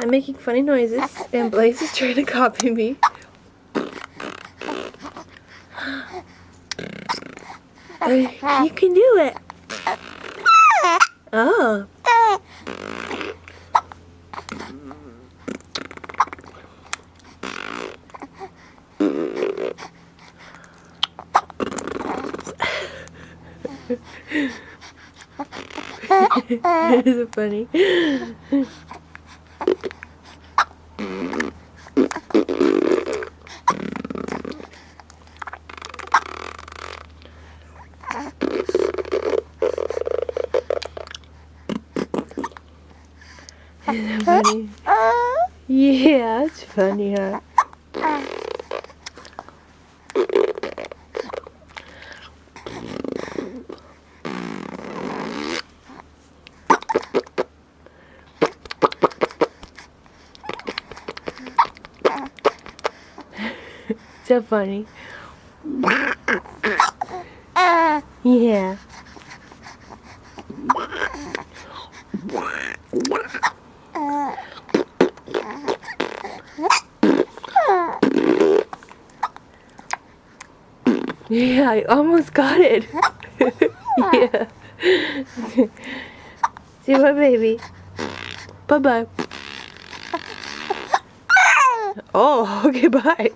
I'm making funny noises, and Blaise is trying to copy me. You can do it. Oh. Is it funny? Is that funny? Yeah, it's funny, huh? So funny. Yeah. Yeah, I almost got it. Yeah. Say bye, baby. Bye-bye. Oh, okay, bye.